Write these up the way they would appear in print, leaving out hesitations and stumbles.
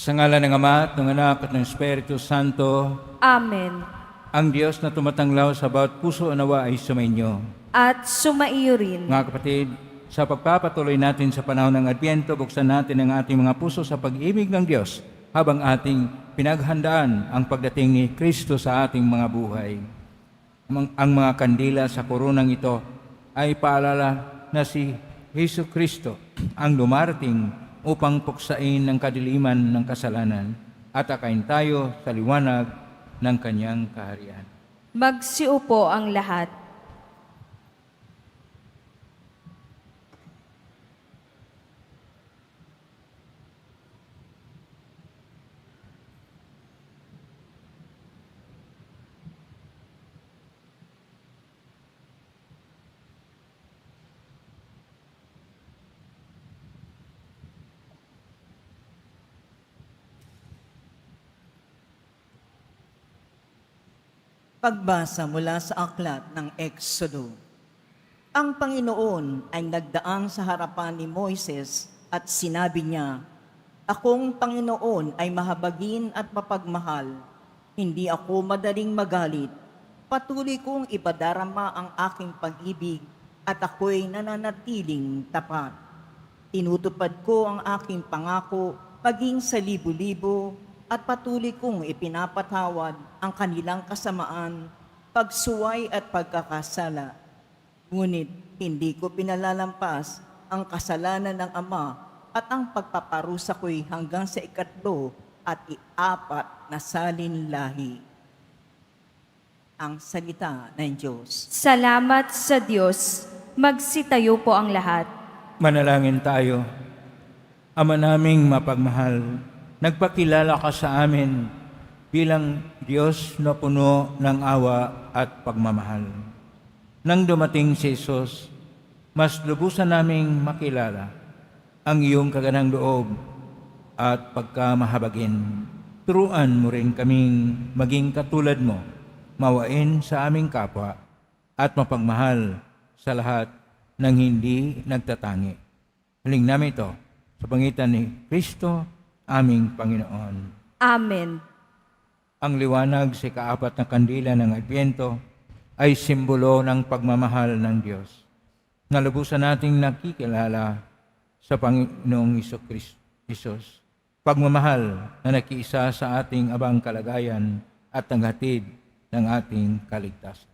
Sa ngalan ng Ama at ng Anak at ng Espiritu Santo, Amen. ang Diyos na tumatanglaw sa bawat puso nawa ay sumainyo. At sumaiyo rin. Mga kapatid, sa pagpapatuloy natin sa panahon ng Adbyento, buksan natin ang ating mga puso sa pag-ibig ng Diyos habang ating pinaghandaan ang pagdating ni Kristo sa ating mga buhay. Ang mga kandila sa koronang ito ay paalala na si Hesus Kristo ang dumarating upang puksain ng kadiliman ng kasalanan at akayin tayo sa liwanag ng kanyang kaharian. Magsiupo ang lahat. Pagbasa mula sa aklat ng Exodo. Ang Panginoon ay nagdaang sa harapan ni Moises at sinabi niya, "Akong Panginoon ay mahabagin at mapagmahal. Hindi ako madaling magalit. Patuloy kong ipadarama ang aking pag-ibig at ako'y nananatiling tapat. Tinutupad ko ang aking pangako paging sa libo-libo at patuloy kong ipinapatawad ang kanilang kasamaan, pagsuway at pagkakasala. Ngunit hindi ko pinalalampas ang kasalanan ng ama at ang pagpaparusa ko'y hanggang sa 3 at 4 na salinlahi." Ang salita ng Diyos. Salamat sa Diyos. Magsitayo po ang lahat. Manalangin tayo. Ama naming mapagmahal, nagpakilala ka sa amin bilang Diyos na puno ng awa at pagmamahal. Nang dumating si Jesus, mas lubusan naming makilala ang iyong kaganang loob at pagkamahabagin. Turuan mo rin kaming maging katulad mo, mawain sa aming kapwa at mapagmahal sa lahat ng hindi nagtatangi. Hiling namin ito sa pangitan ni Kristo, aming Panginoon. Amen. Ang liwanag sa 4 na kandila ng Adbyento ay simbolo ng pagmamahal ng Diyos. Nalubusan nating nakikilala sa Panginoong Isus. Pagmamahal na nakiisa sa ating abang kalagayan at naghatid ng ating kaligtasan.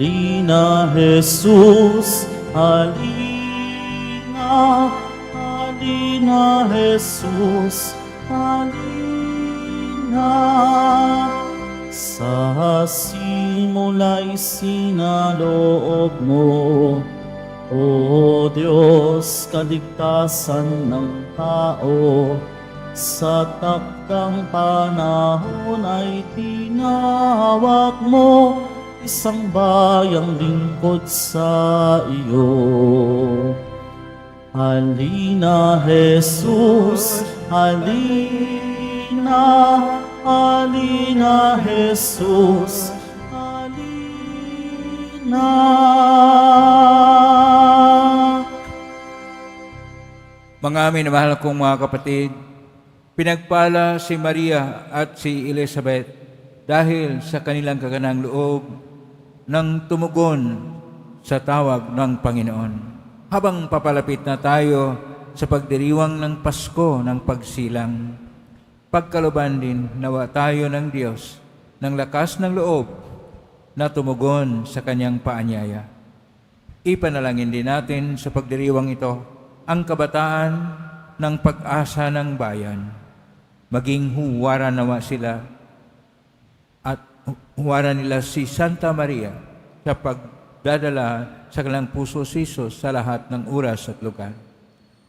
Halina, Jesus, halina, halina, Jesus, halina. Sa simula'y sinaloob mo, O Diyos, kaligtasan ng tao. Sa takdang panahon ay tinawag mo, isang bayang lingkod sa iyo. Halina, Jesus, halina, halina, Jesus, halina. Mga minamahal kong mga kapatid, pinagpala si Maria at si Elizabeth dahil sa kanilang kaganang loob nang tumugon sa tawag ng Panginoon. Habang papalapit na tayo sa pagdiriwang ng Pasko ng pagsilang, pagkaluban din nawa tayo ng Diyos ng lakas ng loob na tumugon sa kanyang paanyaya. Ipanalangin din natin sa pagdiriwang ito ang kabataan ng pag-asa ng bayan. Maging huwaran nawa sila at huwaran nila si Santa Maria sa pagdadala sa kanilang puso si Jesus sa lahat ng oras at lugar.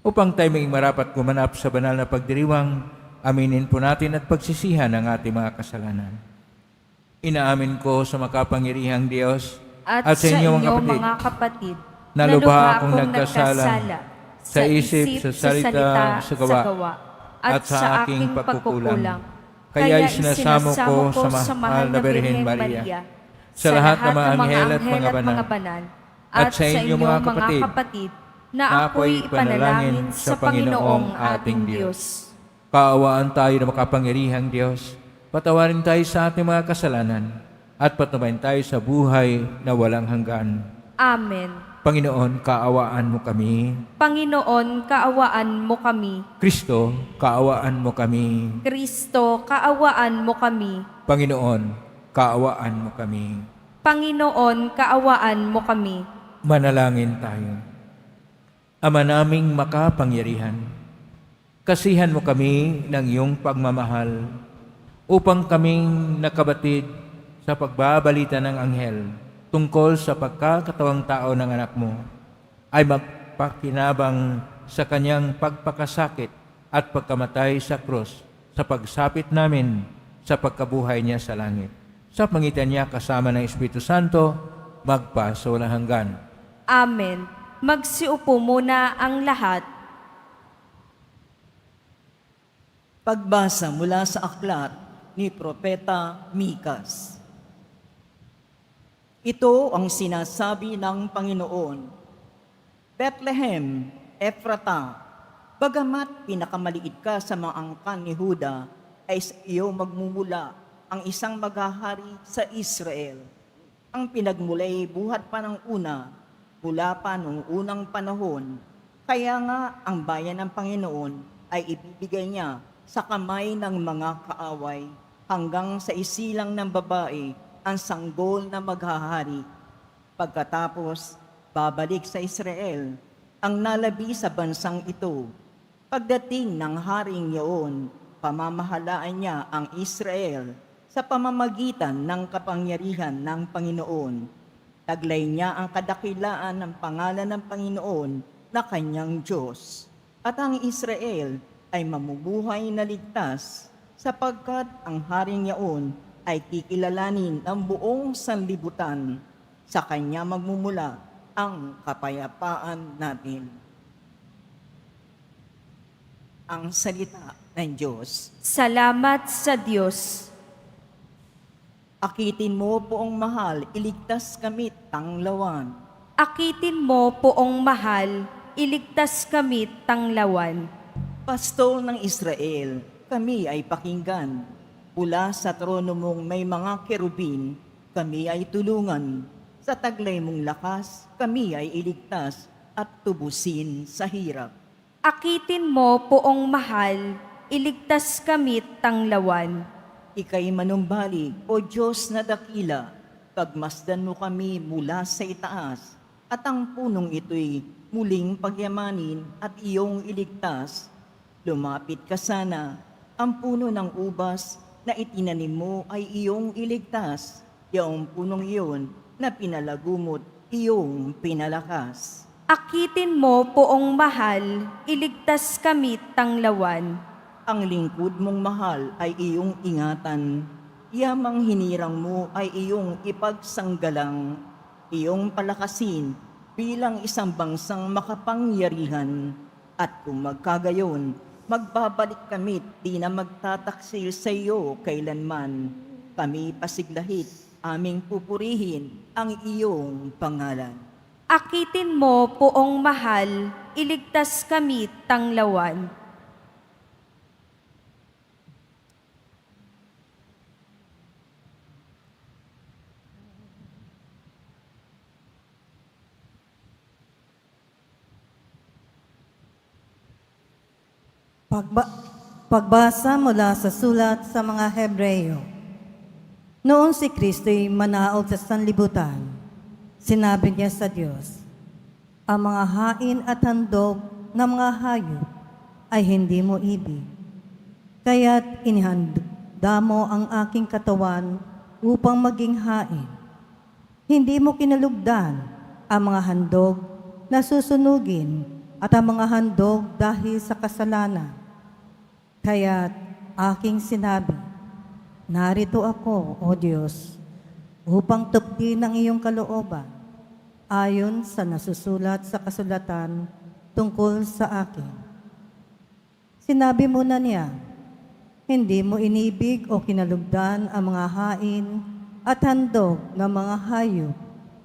Upang tayo maging marapat gumanap sa banal na pagdiriwang, aminin po natin at pagsisihan ang ating mga kasalanan. Inaamin ko sa makapangyarihang Diyos At sa inyo mga kapatid, na lubha akong nagkasala sa isip, sa salita, sa gawa, at sa aking pagkukulang. Kaya isinasamo ko sa mahal na Birhen Maria, sa lahat ng mga anghel at mga banal, at sa inyong mga kapatid, na ako'y ipanalangin sa Panginoong ating Diyos. Kaawaan tayo na makapangyarihang Diyos. Patawarin tayo sa ating mga kasalanan at patubayan tayo sa buhay na walang hanggan. Amen. Panginoon, kaawaan mo kami. Panginoon, kaawaan mo kami. Kristo, kaawaan mo kami. Kristo, kaawaan mo kami. Panginoon, kaawaan mo kami. Panginoon, kaawaan mo kami. Manalangin tayo. Ama naming makapangyarihan, kasihan mo kami ng iyong pagmamahal upang kaming nakabatid sa pagbabalita ng anghel tungkol sa pagkakatawang tao ng anak mo ay magpakinabang sa kanyang pagpakasakit at pagkamatay sa krus sa pagsapit namin sa pagkabuhay niya sa langit. Sa pangitan niya kasama ng Espiritu Santo, magpaso na hanggan. Amen. Magsiupo muna ang lahat. Pagbasa mula sa aklat ni Propeta Mikas. Ito ang sinasabi ng Panginoon: Bethlehem, Ephrata, bagamat pinakamaliit ka sa mga angkan ni Huda, ay sa iyo magmumula ang isang maghahari sa Israel. Ang pinagmulay buhat pa ng una, mula pa noong unang panahon. Kaya nga ang bayan ng Panginoon ay ibibigay niya sa kamay ng mga kaaway, hanggang sa isilang ng babae ang sanggol na maghahari. Pagkatapos, babalik sa Israel ang nalabi sa bansang ito. Pagdating ng haring iyon, pamamahalaan niya ang Israel sa pamamagitan ng kapangyarihan ng Panginoon. Taglay niya ang kadakilaan ng pangalan ng Panginoon na kanyang Diyos. At ang Israel ay mamumuhay na ligtas, sapagkat ang haring yaon ay kikilalanin ng buong sanlibutan. Sa kanya magmumula ang kapayapaan natin. Ang salita ng Diyos. Salamat sa Diyos. Akitin mo, poong mahal, iligtas kami tanglawan. Akitin mo, poong mahal, iligtas kami tanglawan. Pastol ng Israel, kami ay pakinggan. Mula sa trono mong may mga kerubin, kami ay tulungan. Sa taglay mong lakas, kami ay iligtas at tubusin sa hirap. Akitin mo, poong mahal, iligtas kami tanglawan. Ika'y manumbalik, O Diyos na dakila, pagmasdan mo kami mula sa itaas, at ang punong ito'y muling pagyamanin at iyong iligtas. Lumapit ka sana, ang puno ng ubas na itinanim mo ay iyong iligtas. Yaong punong iyon na pinalagumot, iyong pinalakas. Akitin mo, poong mahal, iligtas kami tanglawan. Ang lingkod mong mahal ay iyong ingatan. Yamang hinirang mo ay iyong ipagsanggalang. Iyong palakasin bilang isang bansang makapangyarihan. At kung magkagayon, magbabalik kami, di na magtataksil sa iyo kailanman. Kami pasiglahit, aming pupurihin ang iyong pangalan. Akitin mo, poong mahal, iligtas kami tanglawan. Pagbasa mula sa sulat sa mga Hebreyo. Noon si Kristo'y manaog sa sanlibutan, sinabi niya sa Diyos, ang mga hain at handog ng mga hayop ay hindi mo ibig. Kaya't inihanda mo ang aking katawan upang maging hain. Hindi mo kinalugdan ang mga handog na susunugin at ang mga handog dahil sa kasalanan. Kaya't aking sinabi, narito ako, O Diyos, upang tupdin ang iyong kalooban, ayon sa nasusulat sa kasulatan tungkol sa akin. Sinabi mo na niya, Hindi mo inibig o kinalugdan ang mga hain at handog ng mga hayop,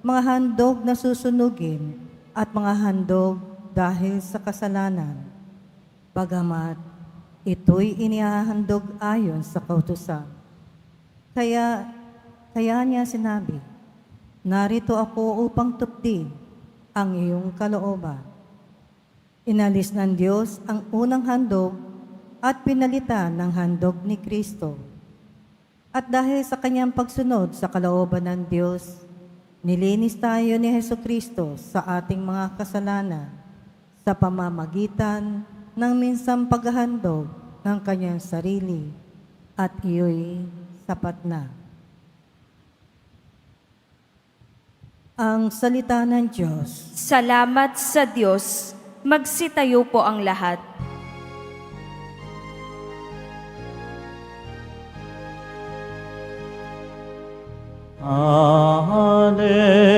mga handog na susunugin at mga handog dahil sa kasalanan. Bagamat ito'y inihahandog ayon sa kautusan. Kaya niya sinabi, narito ako upang tupdin ang iyong kalooban. Inalis ng Diyos ang unang handog at pinalitan ng handog ni Kristo. At dahil sa kanyang pagsunod sa kalooban ng Diyos, nilinis tayo ni Hesukristo sa ating mga kasalanan sa pamamagitan ng minsang paghahandog ng kanyang sarili at iyo'y sapat na. Ang salita ng Diyos. Salamat sa Diyos. Magsitayo po ang lahat. Alleluia,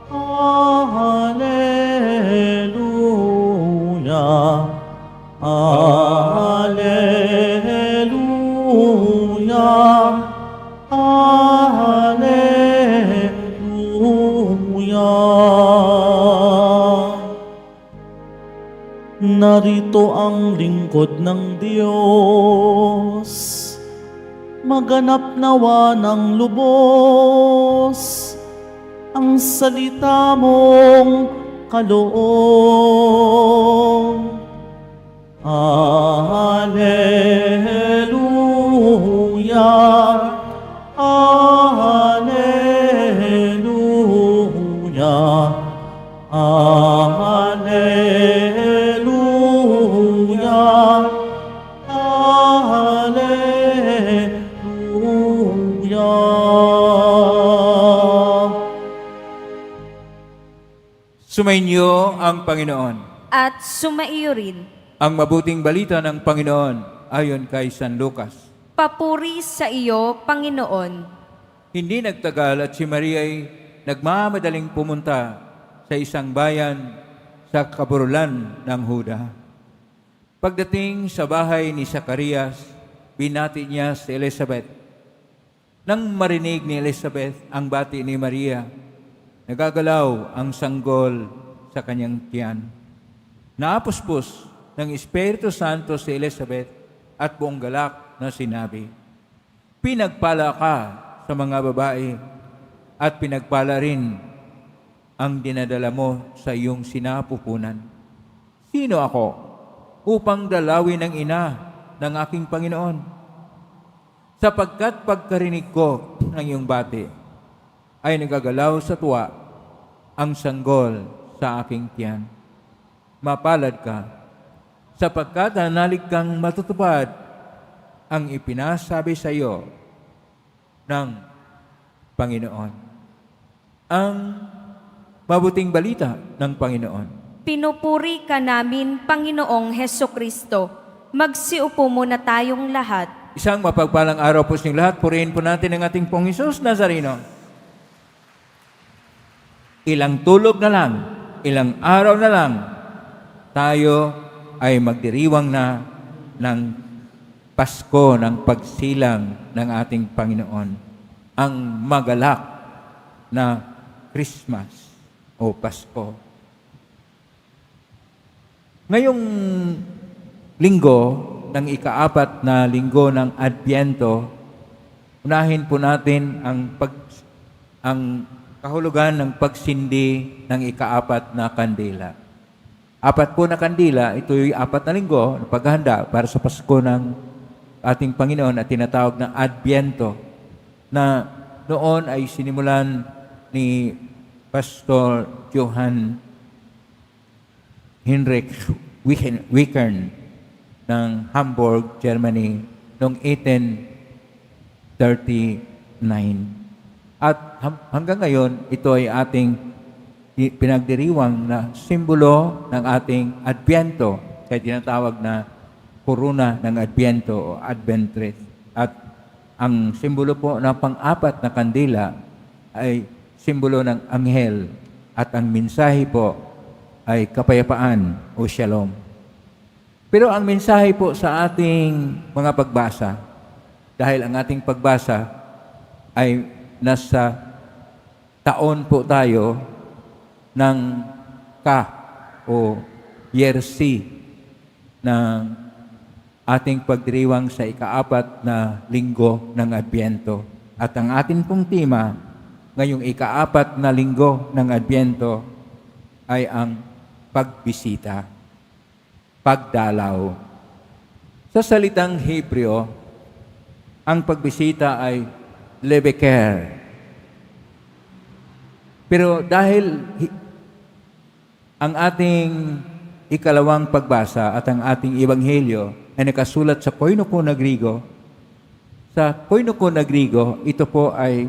Alleluia, Alleluia, Alleluia. Narito ang lingkod ng Diyos, maganap nawa ng lubos ang salita mong kaloob. Alleluia, Alleluia, Alleluia, Alleluia. Sumainyo ang Panginoon. At sumaiyo rin. Ang mabuting balita ng Panginoon ayon kay San Lucas. Papuri sa iyo, Panginoon. Hindi nagtagal at si Maria ay nagmamadaling pumunta sa isang bayan sa kaburulan ng Huda. Pagdating sa bahay ni Zacarias, binati niya si Elizabeth. Nang marinig ni Elizabeth ang bati ni Maria, nagagalaw ang sanggol sa kanyang tiyan. Naapuspos ng Espiritu Santo si Elizabeth at buong galak na sinabi, pinagpala ka sa mga babae at pinagpala rin ang dinadala mo sa iyong sinapupunan. Sino ako upang dalawin ang ina ng aking Panginoon? Sapagkat pagkarinig ko ng iyong bati, ay nagagalaw sa tuwa ang sanggol sa aking tiyan. Mapalad ka, sapagkat nanalig kang matutupad ang ipinasabi sa iyo ng Panginoon. Ang mabuting balita ng Panginoon. Pinupuri ka namin, Panginoong Hesukristo. Magsiupo muna tayong lahat. Isang mapagpalang araw po sa inyong lahat. Purihin po natin ang ating Pong Hesus Nazareno. Ilang tulog na lang, ilang araw na lang, tayo ay magdiriwang na ng Pasko, ng pagsilang ng ating Panginoon. Ang magalak na Christmas o Pasko. Ngayong linggo, ng ika-4 na linggo ng Adbyento, unahin po natin ang kahulugan ng pagsindi ng ika-4 na kandila. 4 po na kandila, ito yung 4 na linggo na paghahanda para sa Pasko ng ating Panginoon at tinatawag na Adbyento, na noon ay sinimulan ni Pastor Johann Heinrich Wickern ng Hamburg, Germany, noong 1839. At hanggang ngayon, ito ay ating pinagdiriwang na simbolo ng ating Adbyento, kaya tinatawag na Corona ng Adbyento o Adventress. At ang simbolo po ng pang-4 na kandila ay simbolo ng anghel at ang mensahe po ay kapayapaan o shalom. Pero ang mensahe po sa ating mga pagbasa, dahil ang ating pagbasa ay nasa taon po tayo ng o year C ng ating pagdiriwang sa ika-4 na linggo ng Adbyento. At ang atin pong tema ngayong ika-4 na linggo ng Adbyento ay ang pagbisita, pagdalaw. Sa salitang Hebreo, ang pagbisita ay lebeker. Pero dahil ang ating ikalawang pagbasa at ang ating ebanghelyo ay nakasulat sa Koinoko na Grigo, sa Koinoko na Grigo, ito po ay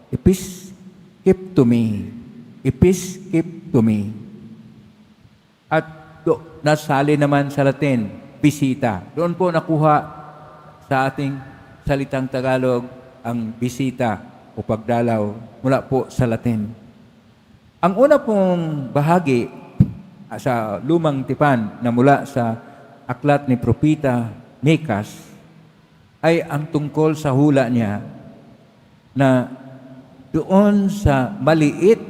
episkeptome. Episkeptome. At nasali naman sa Latin, bisita. Doon po nakuha sa ating salitang Tagalog ang bisita o pagdalaw mula po sa Latin. Ang una pong bahagi sa lumang tipan na mula sa aklat ni Propita Mikas ay ang tungkol sa hula niya na doon sa maliit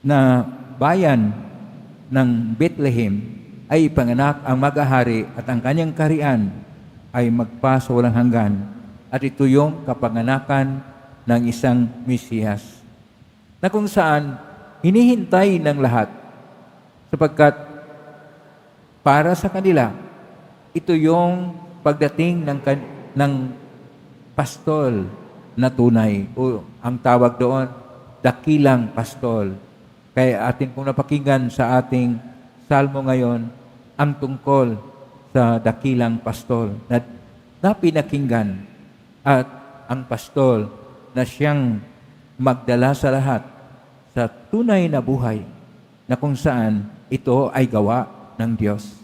na bayan ng Bethlehem ay ipanganak ang mag-ahari at ang kanyang kaharian ay magpa sa walang hanggan. At ito yung kapanganakan ng isang Mesiyas na kung saan hinihintay ng lahat sapagkat para sa kanila, ito yung pagdating ng pastol na tunay o ang tawag doon, dakilang pastol. Kaya atin pong napakinggan sa ating salmo ngayon ang tungkol sa dakilang pastol na pinakinggan at ang pastol na siyang magdala sa lahat sa tunay na buhay na kung saan ito ay gawa ng Diyos.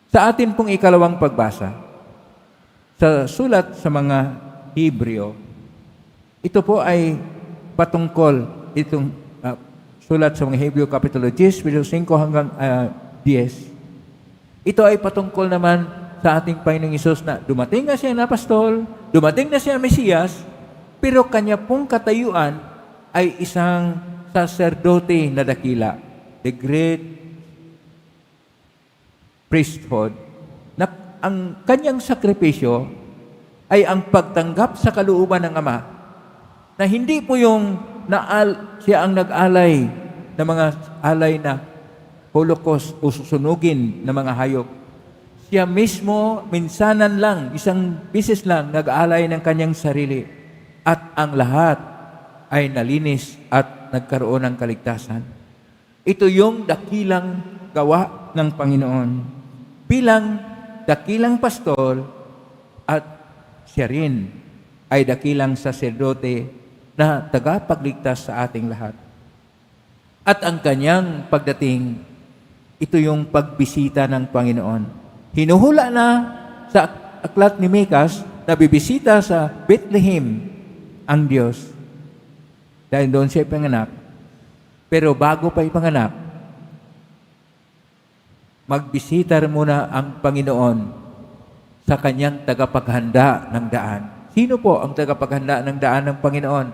Sa atin pong ikalawang pagbasa, sa sulat sa mga Hebreo, ito po ay patungkol, itong sulat sa mga Hebreo Kapitulo 10, verso 5 hanggang 10. Ito ay patungkol naman sa ating Panginoong Hesus na dumating na siya na pastol, dumating na siya Mesiyas, pero kanya pong katayuan ay isang saserdote na dakila, the great priesthood, na ang kanyang sakripisyo ay ang pagtanggap sa kalooban ng Ama, na hindi po yung siya ang nag-alay ng mga alay na Holocaust o susunugin ng mga hayop. Siya mismo, minsanan lang, isang bisis lang, nag-alay ng kanyang sarili. At ang lahat ay nalinis at nagkaroon ng kaligtasan. Ito yung dakilang gawa ng Panginoon. Bilang dakilang pastol at siya rin ay dakilang saserdote na tagapagligtas sa ating lahat. At ang kanyang pagdating, ito yung pagbisita ng Panginoon. Hinuhula na sa aklat ni Mikas na bibisita sa Bethlehem ang Diyos. Dahil doon siya ipanganak. Pero bago pa ipanganak, magbisita muna ang Panginoon sa kanyang tagapaghanda ng daan. Sino po ang tagapaghanda ng daan ng Panginoon?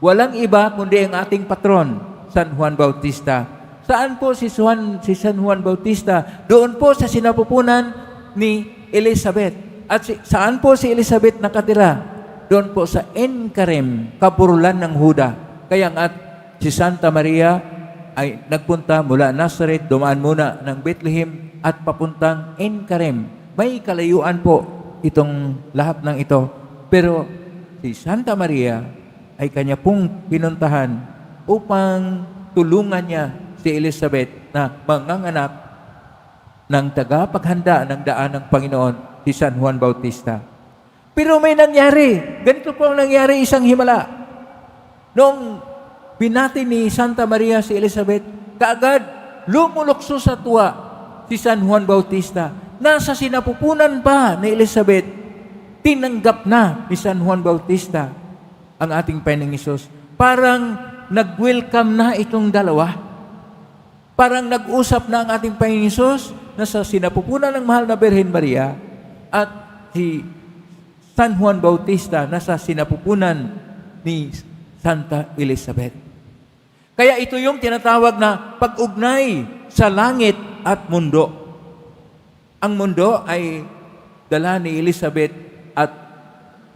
Walang iba kundi ang ating patron, San Juan Bautista. Saan po si San Juan Bautista? Doon po sa sinapupunan ni Elizabeth. At saan po si Elizabeth nakatira? Doon po sa Encarem, kaburulan ng Huda. Kaya si Santa Maria ay nagpunta mula Nazareth, dumaan muna ng Bethlehem at papuntang Encarem. May kalayuan po itong lahat ng ito. Pero si Santa Maria ay kanya pong pinuntahan upang tulungan niya si Elizabeth na manganganak ng tagapaghanda ng daan ng Panginoon, si San Juan Bautista. Pero may nangyari. Ganito po ang nangyari, isang himala. Noong binati ni Santa Maria si Elizabeth, kaagad lumulukso sa tuwa si San Juan Bautista. Nasa sinapupunan pa ni Elizabeth, tinanggap na ni San Juan Bautista ang ating Panginoong Hesus. Parang nag-welcome na itong dalawa. Parang nag-usap na ang ating Panginoong Hesus nasa sinapupunan ng mahal na Birhen Maria at si San Juan Bautista nasa sinapupunan ni Santa Elizabeth. Kaya ito yung tinatawag na pag-ugnay sa langit at mundo. Ang mundo ay dala ni Elizabeth at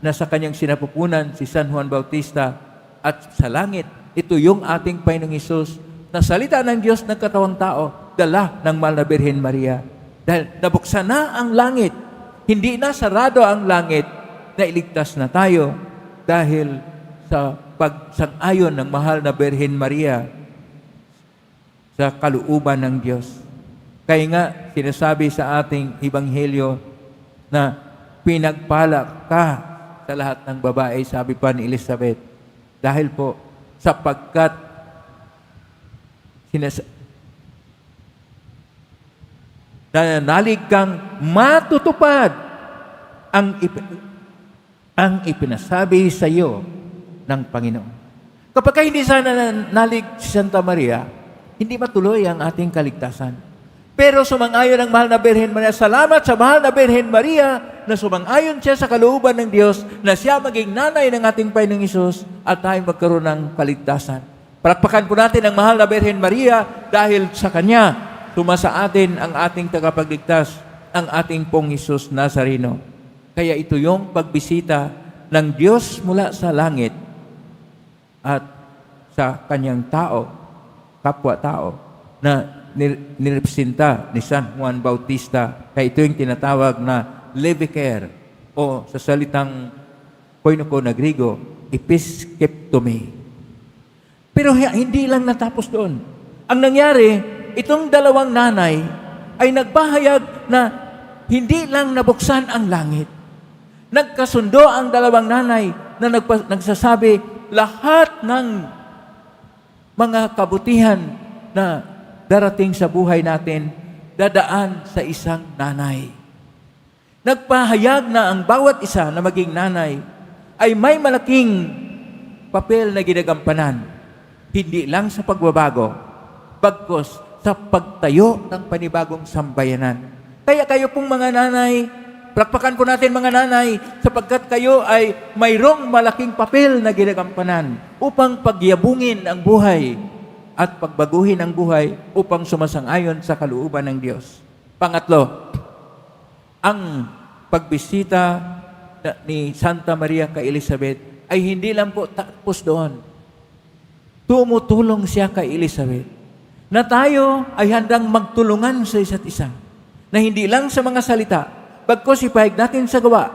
nasa kanyang sinapupunan si San Juan Bautista, at sa langit, ito yung ating Panginoong Hesus na salita ng Diyos nagkatawang tao, dala ng mahal na Birhen Maria. Dahil nabuksan na ang langit, hindi na sarado ang langit, na iligtas na tayo dahil sa pagsang-ayon ng mahal na Birhen Maria sa kalooban ng Diyos. Kaya nga, sinasabi sa ating Ebanghelyo na pinagpala ka sa lahat ng babae, sabi pa ni Elizabeth. Dahil po, sapagkat nananalig kang matutupad ang ipinasabi sa iyo ng Panginoon. Kapag hindi sana nananalig si Santa Maria, hindi matuloy ang ating kaligtasan. Pero sumang-ayon ang mahal na Birhen Maria. Salamat sa mahal na Birhen Maria na sumang-ayon siya sa kalooban ng Diyos na siya maging nanay ng ating Panginoong Hesus at tayo magkaroon ng kaligtasan. Palakpakan po natin ang mahal na Birhen Maria dahil sa Kanya sumasa atin ang ating tagapagligtas, ang ating pong Hesus Nazareno. Kaya ito yung pagbisita ng Diyos mula sa langit at sa Kanyang tao, kapwa-tao, na nirepresenta ni San Juan Bautista. Kaya ito yung tinatawag na leviker o sa salitang koinoko na Grigo, episkeptome. Pero hindi lang natapos doon. Ang nangyari, itong dalawang nanay ay nagpahayag na hindi lang nabuksan ang langit. Nagkasundo ang dalawang nanay na nagsasabi lahat ng mga kabutihan na darating sa buhay natin, dadaan sa isang nanay. Nagpahayag na ang bawat isa na maging nanay ay may malaking papel na ginagampanan. Hindi lang sa pagbabago, bagkus sa pagtayo ng panibagong sambayanan. Kaya kayo pong mga nanay, palakpakan po natin mga nanay, sapagkat kayo ay mayroong malaking papel na ginagampanan upang pagyabungin ang buhay at pagbaguhin ang buhay upang sumasang-ayon sa kalooban ng Diyos. Pangatlo, ang pagbisita ni Santa Maria kay Elizabeth ay hindi lang po tapos doon. Tumutulong siya kay Elizabeth na tayo ay handang magtulungan sa isa't isa. Na hindi lang sa mga salita, bagkus ipahig natin sa gawa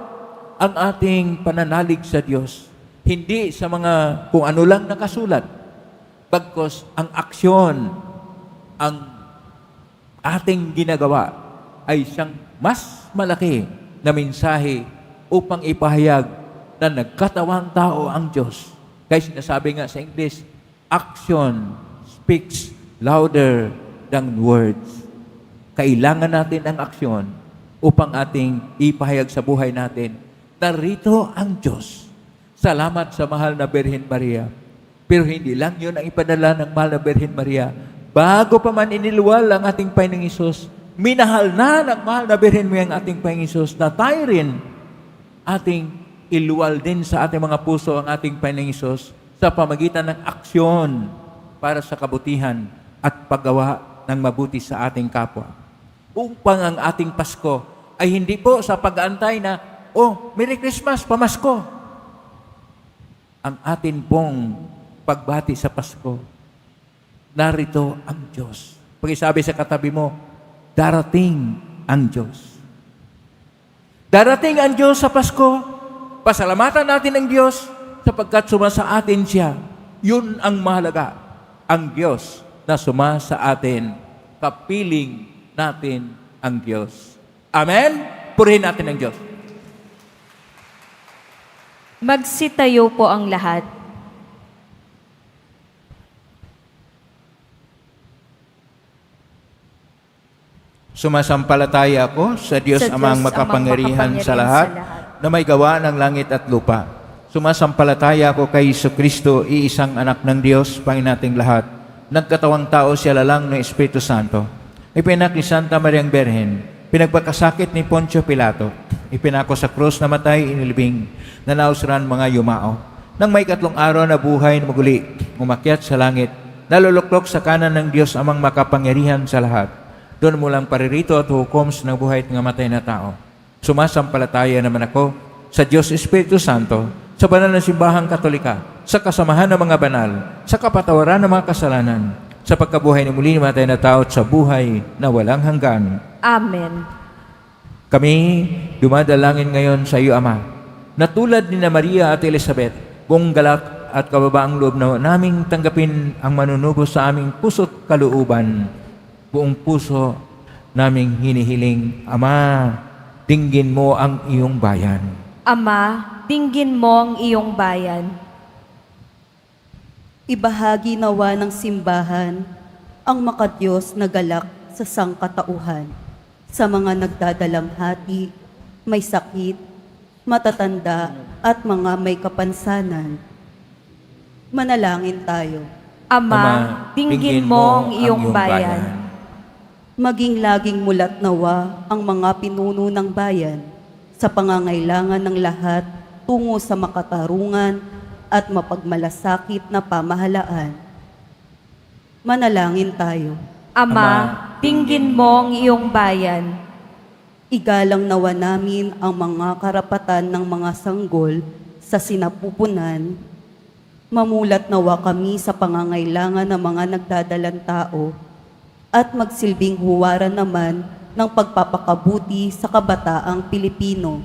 ang ating pananalig sa Diyos. Hindi sa mga kung ano lang nakasulat, bagkus ang aksyon, ang ating ginagawa ay siyang mas malaki na mensahe upang ipahayag na nagkatawang tao ang Diyos. Kaya sinasabi nga sa English, action speaks louder than words. Kailangan natin ang aksyon upang ating ipahayag sa buhay natin, narito ang Diyos. Salamat sa mahal na Birhen Maria. Pero hindi lang yun ang ipadala ng mahal na Birhen Maria. Bago pa man iniluwal ang ating Panginoong Hesus, minahal na ng mahal na Birhen Maria ang ating Panginoong Hesus na tayo rin ating iluwal din sa ating mga puso ang ating Panginoong Hesus sa pamagitan ng aksyon para sa kabutihan at paggawa ng mabuti sa ating kapwa. Upang ang ating Pasko ay hindi po sa pag-aantay na, Merry Christmas, pamasko. Ang atin pong pagbati sa Pasko, narito ang Diyos. Pakisabi sa katabi mo, darating ang Diyos. Darating ang Diyos sa Pasko, pasalamatan natin ang Diyos sapagkat sumasa atin siya. Yun ang mahalaga. Ang Diyos na sumasa atin, kapiling natin ang Diyos. Amen? Purihin natin ang Diyos. Magsitayo po ang lahat. Sumasampalataya ako sa Diyos Sa Diyos amang amang makapangyarihan sa makapangyarihan lahat sa lahat. na may gawa ng langit at lupa. Sumasampalataya ako kay Jesucristo, iisang anak ng Diyos, Panginoon nating lahat. Nagkatawang tao siya lalang ng Espiritu Santo. ipinak ni Santa Mariang Berhen, pinagpakasakit ni Poncio Pilato, ipinako sa krus na matay, inilibing, nanausran mga yumao. Nang may 3 araw na buhay na maguli, umakyat sa langit, naluluklok sa kanan ng Diyos amang makapangyarihan sa lahat. Doon mulang paririto at hukom sa buhay at matay na tao. Sumasampalataya naman ako sa Diyos Espiritu Santo, sa banal na simbahang Katolika, sa kasamahan ng mga banal, sa kapatawaran ng mga kasalanan, sa pagkabuhay ni muli ng matay na tao at sa buhay na walang hanggan. Amen. Kami dumadalangin ngayon sa iyo, Ama, na tulad ni na Maria at Elizabeth, buong galak at kababaang loob na naming tanggapin ang manunubo sa aming puso't kalooban. Buong puso naming hinihiling, Ama, dinggin mo ang iyong bayan. Ama, dinggin mo ang iyong bayan. Ibahagi nawa ng simbahan ang makadiyos na galak sa sangkatauhan sa mga nagdadalamhati, may sakit, matatanda at mga may kapansanan. Manalangin tayo. Ama, dinggin mo ang iyong bayan. Maging laging mulat nawa ang mga pinuno ng bayan sa pangangailangan ng lahat tungo sa makatarungan at mapagmalasakit na pamahalaan. Manalangin tayo. Ama, dinggin mo ang iyong bayan. Igalang nawa namin ang mga karapatan ng mga sanggol sa sinapupunan. Mamulat nawa kami sa pangangailangan ng mga nagdadalang tao at magsilbing huwaran naman ng pagpapakabuti sa kabataang Pilipino.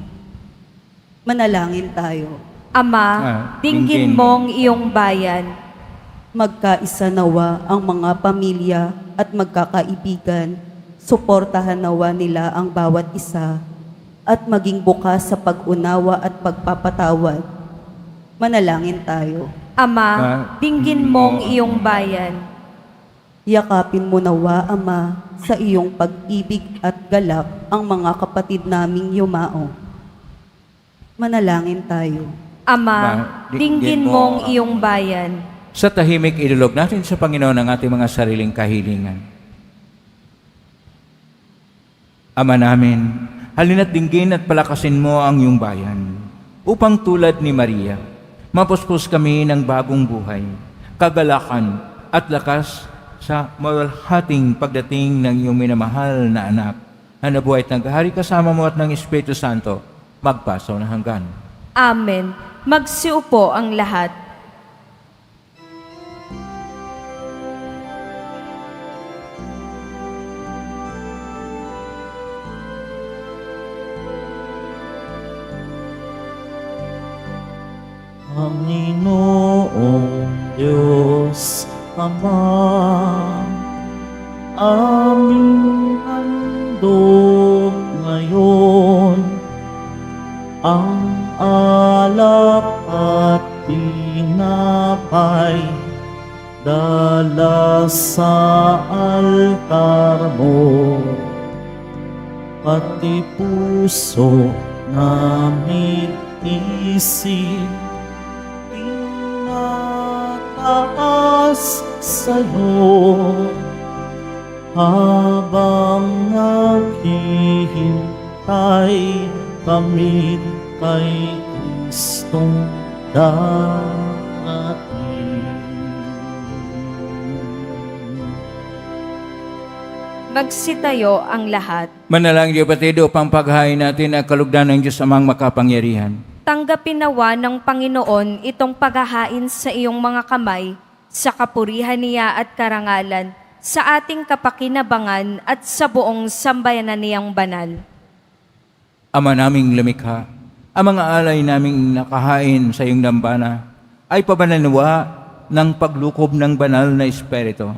Manalangin tayo. Ama, dinggin mo ang iyong bayan. Magkaisa nawa ang mga pamilya at magkakaibigan, suportahan nawa nila ang bawat isa at maging bukas sa pag-unawa at pagpapatawad. Manalangin tayo. Ama, dinggin mo ang iyong bayan. Yakapin mo nawa, Ama, sa iyong pag-ibig at galak ang mga kapatid naming yumao. Manalangin tayo. Ama, dinggin mo ang iyong bayan. Sa tahimik, idulog natin sa Panginoon ang ating mga sariling kahilingan. Ama namin, halina't dinggin at palakasin mo ang iyong bayan, upang tulad ni Maria, mapuspos kami ng bagong buhay, kagalakan at lakas sa mawalhating pagdating ng iyong minamahal na anak, na nabuhay at naghahari kasama mo at ng Espiritu Santo, magpasaw na hanggan. Amen. Magsiupo ang lahat. Panginoong Diyos Ama, aming handog ngayon ang alap at tinapay dala sa altar mo, pati puso namin isip taas sa'yo habang naghihintay kami kay Kristong darating. Magsitayo ang lahat. Manalangin niyo, kapatid, upang paghain natin ang kalugdan ng Diyos amang makapangyarihan. Tanggapin nawa ng Panginoon itong paghahain sa iyong mga kamay, sa kapurihan niya at karangalan, sa ating kapakinabangan at sa buong sambayanan niyang banal. Ama naming lumikha, ang mga alay naming nakahain sa iyong dambana ay pabananawa ng paglukob ng banal na Espiritu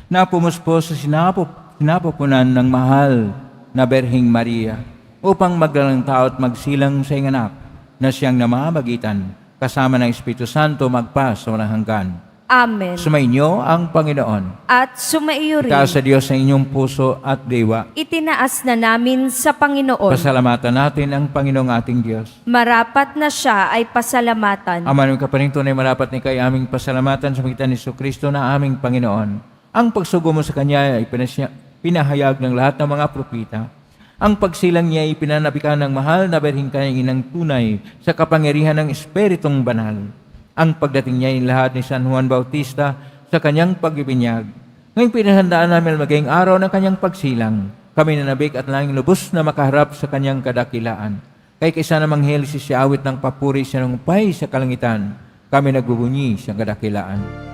na pumuspos sa sinapupunan ng mahal na Berheng Maria upang magdalang tao at magsilang sa iyong anak na siyang namamagitan kasama ng Espiritu Santo magpa sa walang hanggan. Amen. Sumainyo ang Panginoon. At sumaiyo rin. Itaas sa Diyos sa inyong puso at diwa. Itinaas na namin sa Panginoon. Pasalamatan natin ang Panginoong ating Diyos. Marapat na siya ay pasalamatan. Ama ng kaparing tunay, marapat ni kay aming pasalamatan sa magitan ni Jesucristo na aming Panginoon. Ang pagsugo mo sa Kanya ay pinahayag ng lahat ng mga propita. Ang pagsilang niya ay pinanabikan ng mahal na berhing kanyang inang tunay sa kapangyarihan ng Espiritong Banal. Ang pagdating niya ay lahat ni San Juan Bautista sa kanyang pagbibinyag. Ngayong pinahandaan namin maging araw ng kanyang pagsilang. Kami nanabik at langing lubos na makaharap sa kanyang kadakilaan. Kay kaysa namang heli si awit ng papuri sa nungpay sa kalangitan, kami nagbubunyi sa kadakilaan.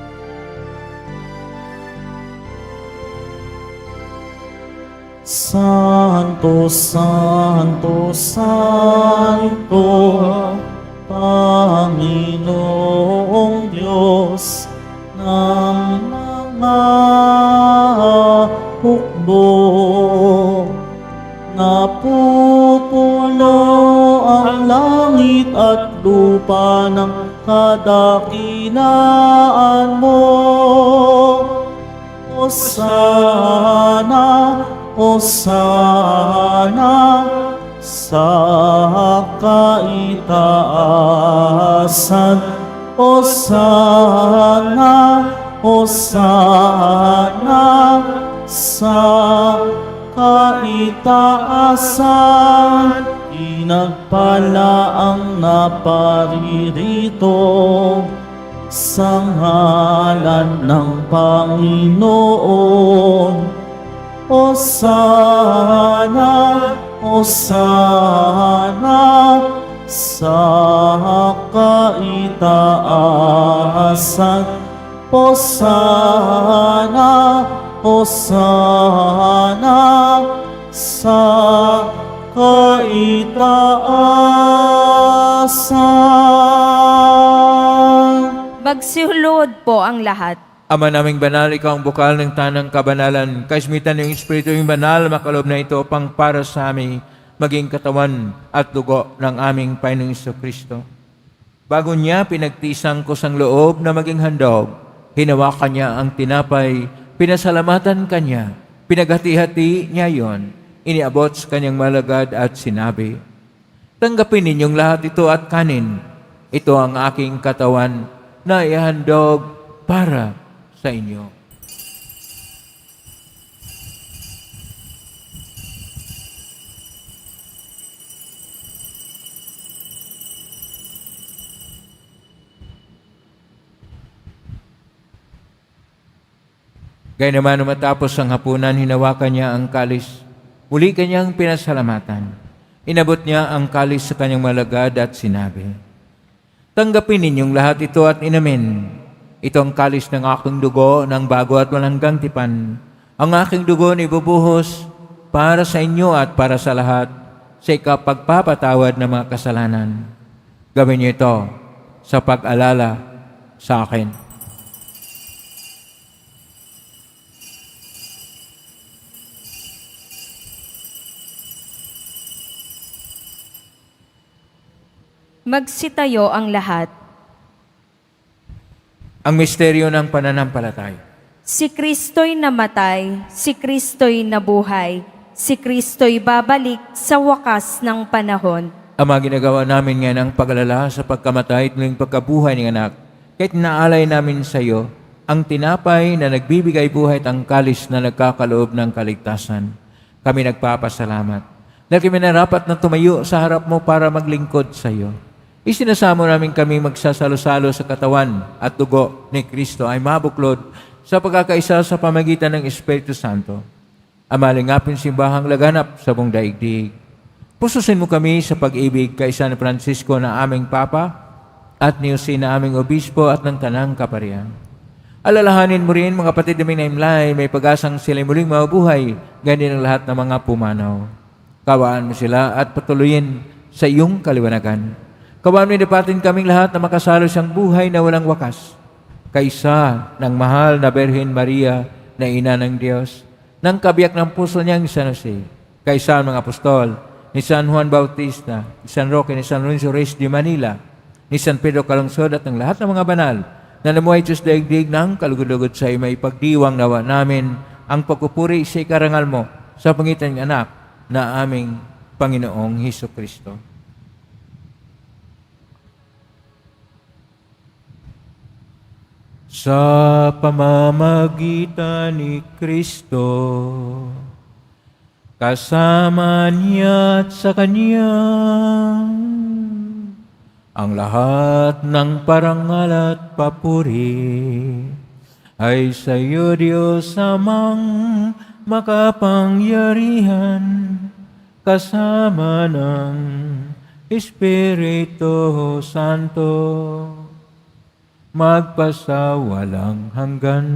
Santo, Santo, Santo, Panginoong Diyos ng mga hukbo. Napupuno ang langit at lupa ng kadakilaan mo. Hosana, Hosana sa kaitaasan. Hosana, Hosana sa kaitaasan. Pinagpala ang naparirito sa ngalan ng Panginoon. Hosana, Hosana sa kaitaasan. Hosana, Hosana sa kaitaasan. Magsihulod po ang lahat. Ama naming banal, ikaw ang bukal ng tanang kabanalan. Kaismitan ng Espiritu yung banal, makalob na ito pang para sa amin, maging katawan at dugo ng aming Panginoong Jesucristo. Bago niya pinagtisang ko sang loob na maging handog, hinawakan niya ang tinapay, pinasalamatan kanya, pinaghati-hati niya yon, iniabot sa kanyang malagad at sinabi, tanggapin ninyong lahat ito at kanin. Ito ang aking katawan na ihandog para sa inyo. Gaya naman nung matapos ang hapunan, hinawakan niya ang kalis. Muli kanyang pinasalamatan. Inabot niya ang kalis sa kanyang malagad at sinabi, tanggapin ninyong lahat ito at inamin. Ito ang kalis ng aking dugo ng bago at walang hanggang tipan. Ang aking dugo na ibubuhos para sa inyo at para sa lahat sa ikapagpapatawad ng mga kasalanan. Gawin niyo ito sa pag-alala sa akin. Magsitayo ang lahat. Ang misteryo ng pananampalataya. Si Kristo'y namatay, si Kristo'y nabuhay, si Kristo'y babalik sa wakas ng panahon. Ama, ginagawa namin ngayon ang pag-alala sa pagkamatay at muling pagkabuhay ng anak. Kahit naalay namin sa iyo ang tinapay na nagbibigay buhay at ang kalis na nagkakaloob ng kaligtasan. Kami nagpapasalamat dahil kami narapat na tumayo sa harap mo para maglingkod sa iyo. Isinasamo namin kami magsasalo-salo sa katawan at dugo ni Kristo ay mabuklod sa pagkakaisa sa pamagitan ng Espiritu Santo. Amalingapin simbahang laganap sa buong daigdig. Pususin mo kami sa pag-ibig kay San Francisco na aming Papa at ni Jose na aming Obispo at ng Tanang Kaparian. Alalahanin mo rin mga kapatid naming naimlay, may pag-asang sila muling mabuhay, ganyan ang lahat ng mga pumanaw. Kawaan mo sila at patuloyin sa iyong kaliwanagan. Kawaan mo dapatin kaming lahat na makasalo siyang buhay na walang wakas. Kaysa ng mahal na Berhen Maria na ina ng Diyos, ng kabiyak ng puso niyang San Jose, kaysa ng mga apostol, ni San Juan Bautista, ni San Roque, ni San Lorenzo Reyes de Manila, ni San Pedro Calungsod at ng lahat ng mga banal na namuhay Diyos daigdig ng kalugod-lugod sa iyo, may pagdiwang nawa namin ang pagpupuri sa ikarangal mo sa pangitan ng anak na aming Panginoong Hesukristo. sa pamamagitan ni Kristo, kasama niya at sa Kanya, ang lahat ng parangal at papuri ay sa iyo, Diyos amang makapangyarihan, kasama ng Espiritu Santo, magpasawalang hanggan.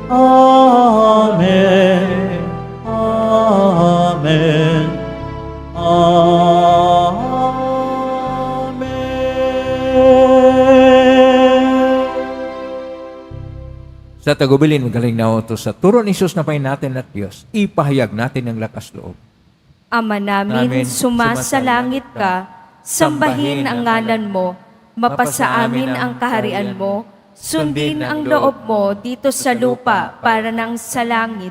Amen. Amen. Amen. Sa tagubilin, magaling na utos sa turo ni Jesus na pain natin at Diyos, ipahayag natin ang lakas loob. Ama namin, sumasalangit ka, sambahin ang ngalan mo, mapasa amin ang kaharian mo, sundin ang loob mo dito sa lupa para nang sa langit.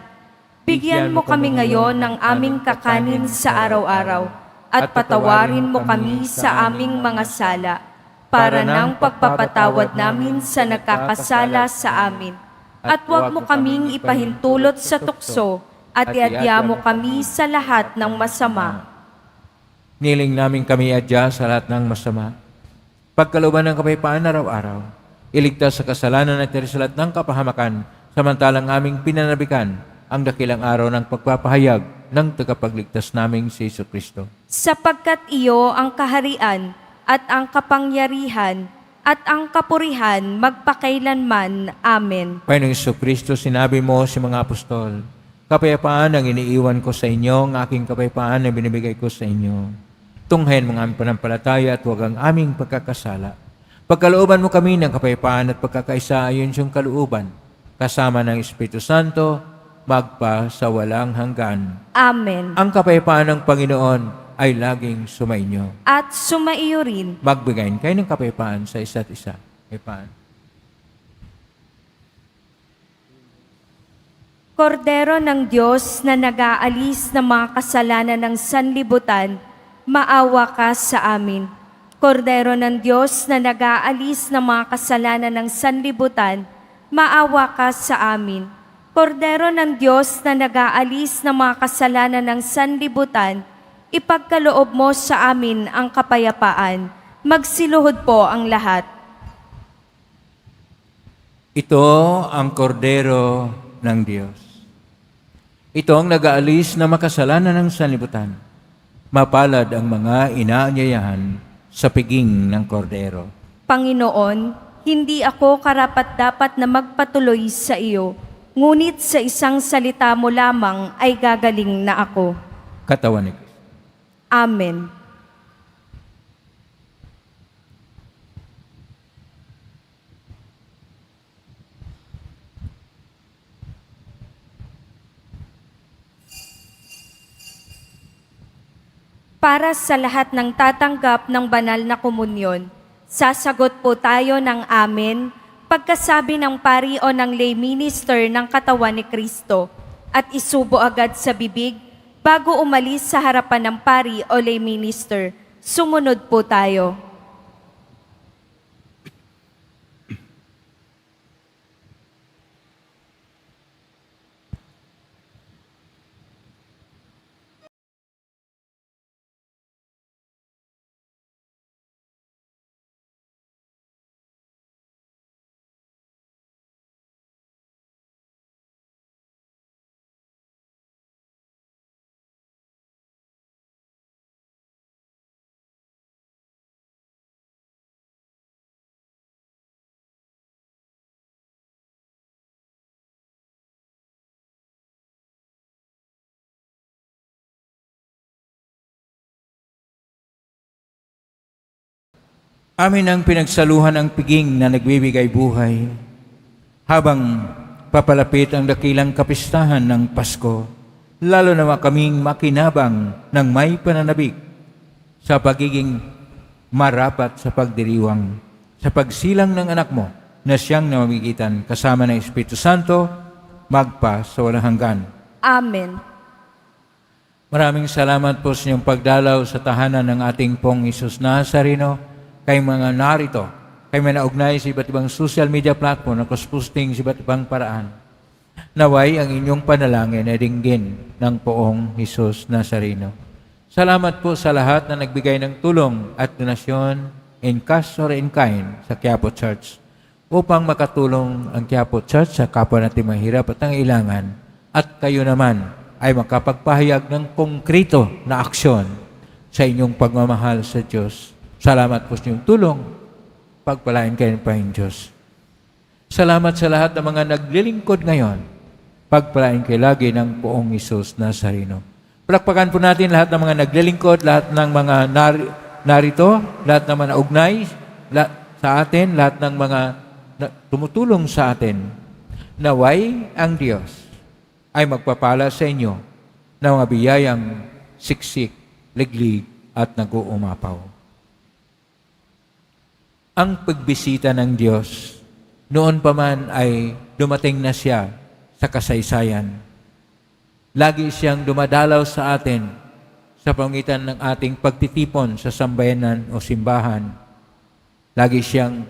Bigyan mo kami ngayon ng aming kakanin sa araw-araw, at patawarin mo kami sa aming mga sala, para nang pagpapatawad namin sa nagkakasala sa amin. At huwag mo kaming ipahintulot sa tukso, at iadya mo kami sa lahat ng masama. Niling namin kami adya sa lahat ng masama. Pagkalooban ng kapayapaan araw-araw, iligtas sa kasalanan at sa lahat ng kapahamakan, samantalang aming pinanabikan ang dakilang araw ng pagpapahayag ng tagapagligtas naming si Jesucristo. Sapagkat iyo ang kaharian at ang kapangyarihan at ang kapurihan magpakailanman. Amen. Panginoong Jesucristo, sinabi mo si mga apostol, kapayapaan ang iniiwan ko sa inyo, ang aking kapayapaan ang binibigay ko sa inyo. Tunghayan mo ang aming panampalataya at huwag ang aming pagkakasala. Pagkalooban mo kami ng kapayapaan at pagkakaisa ayon siyang kalooban, kasama ng Espiritu Santo, magpa sa walang hanggan. Amen. Ang kapayapaan ng Panginoon ay laging sumainyo. At sumaiyo rin. Magbigayin kayo ng kapayapaan sa isa't isa. Kapayapaan. Kordero ng Diyos na nag-aalis ng mga kasalanan ng sanlibutan, maawa ka sa amin. Kordero ng Diyos na nag-aalis ng mga kasalanan ng sanlibutan, maawa ka sa amin. Kordero ng Diyos na nag-aalis ng mga kasalanan ng sanlibutan, ipagkaloob mo sa amin ang kapayapaan. Magsiluhod po ang lahat. Ito ang kordero ng Diyos. Ito ang nag-aalis na makasalanan ng sanlibutan. Mapalad ang mga inaanyayahan sa piging ng kordero. Panginoon, hindi ako karapat-dapat na magpatuloy sa iyo, ngunit sa isang salita mo lamang ay gagaling na ako. Katawan ni Kristo. Amen. Para sa lahat ng tatanggap ng banal na komunyon, sasagot po tayo ng amen pagkasabi ng pari o ng lay minister ng katawan ni Kristo at isubo agad sa bibig bago umalis sa harapan ng pari o lay minister. Sumunod po tayo. Amin ang pinagsaluhan ng piging na nagbibigay buhay. Habang papalapit ang dakilang kapistahan ng Pasko, lalo na kaming makinabang ng may pananabik sa pagiging marapat sa pagdiriwang, sa pagsilang ng anak mo na siyang namamagitan kasama ng Espiritu Santo, magpa sa walang hanggan. Amen. Maraming salamat po sa inyong pagdalaw sa tahanan ng ating pong Isus Nazareno. Kay mga narito Kay manaugnay sa iba't ibang social media platform na posting sa iba't ibang paraan. Naway ang inyong panalangin ay dinggin ng poong Jesus Nazareno. Salamat po sa lahat na nagbigay ng tulong at donasyon in cash or in kind sa Quiapo Church upang makatulong ang Quiapo Church sa kapwa natin mahirap at nangailangan at kayo naman ay makapagpahayag ng konkreto na aksyon sa inyong pagmamahal sa Diyos. Salamat po sa inyong tulong. Pagpalain kayo ng Panginoon Diyos. Salamat sa lahat ng mga naglilingkod ngayon. Pagpalain kayo lagi ng poong Isus Nazareno. Palakpakan po natin lahat ng mga naglilingkod, lahat ng mga narito, lahat ng mga naugnay sa atin, lahat ng mga tumutulong sa atin. Naway ang Diyos ay magpapala sa inyo ng mga biyayang siksik, liglig at nag-uumapaw. Ang pagbisita ng Diyos, noon pa man ay dumating na siya sa kasaysayan. Lagi siyang dumadalaw sa atin sa pamamagitan ng ating pagtitipon sa sambayanan o simbahan. Lagi siyang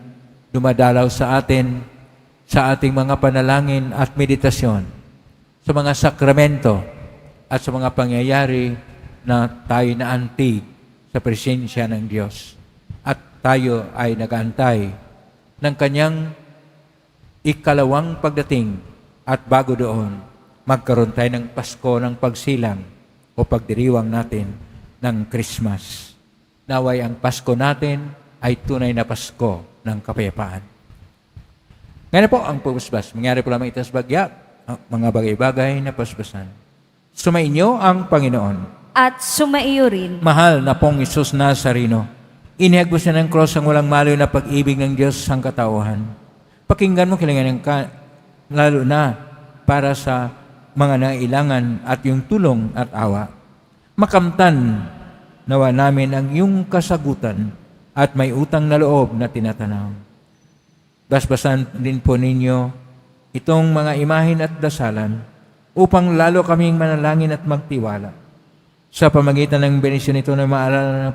dumadalaw sa atin sa ating mga panalangin at meditasyon, sa mga sakramento at sa mga pangyayari na tayo naantig sa presensya ng Diyos. At tayo ay nag-aantay ng kanyang ikalawang pagdating at bago doon, magkaroon tayo ng Pasko ng pagsilang o pagdiriwang natin ng Christmas. Naway ang Pasko natin ay tunay na Pasko ng kapayapaan. Ngayon po ang pagpasbas. Mangyari po lamang itas bagya, mga bagay-bagay na pasbasan. Sumainyo ang Panginoon. At sumaiyo rin. Mahal na pong Isus Nazareno, inihagos niya ng cross ang walang maloy na pag-ibig ng Diyos sa katauhan. Pakinggan mo kailangan lalo na para sa mga nangailangan at yung tulong at awa. Makamtan nawa namin ang iyong kasagutan at may utang na loob na tinatanaw. Basbasan din po ninyo itong mga imahin at dasalan upang lalo kaming manalangin at magtiwala. Sa pamagitan ng benisyon ito na maalala na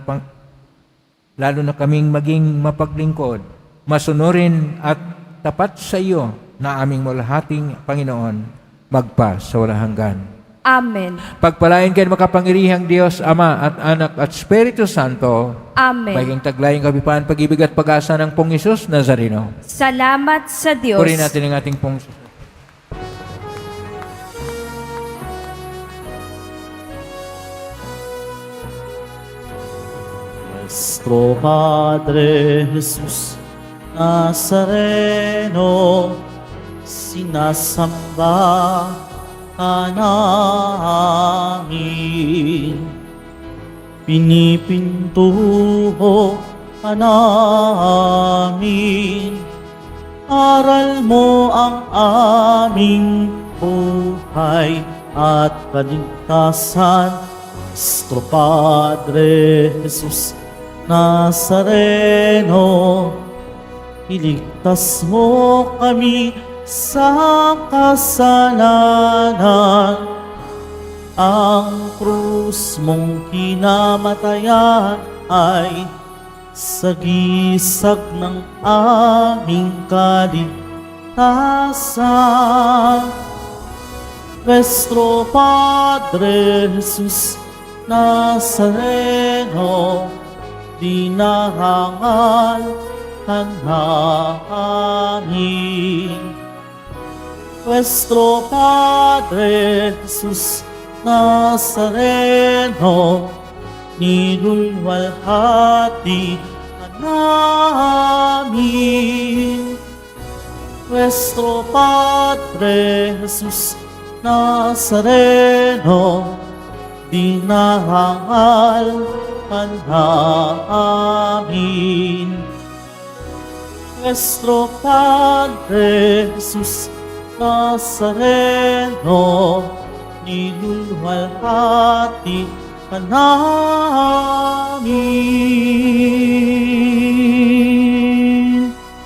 lalo na kaming maging mapaglingkod, masunurin at tapat sa iyo na aming malhating Panginoon, magpa sa walang hanggan. Amen. Pagpalain kayo makapangyarihang Diyos, Ama at Anak at Espiritu Santo, Amen. maging taglayang kapipahan, pag-ibig at pag-asa ng Pong Isus Nazareno. Salamat sa Diyos. Purihin natin ang ating Pong Isus. Nuestro Padre Jesús Nazareno, sinasamba ka namin. Pinipintuho ka namin. Aral mo ang aming buhay at kaligtasan. Nuestro Padre Jesús Nazareno, iligtas mo kami sa kasalanan. Ang krus mong kinamatayan ay sagisag ng aming kaligtasan. Nuestro Padre Jesús Nazareno, dinarangal ka namin. Nuestro Padre Jesús Nazareno, nilulwalhati ka namin. Nuestro Padre Jesús Nazareno, dinarangal ka namin. Nuestro Padre Jesús Nazareno, nilulwalhati ka namin.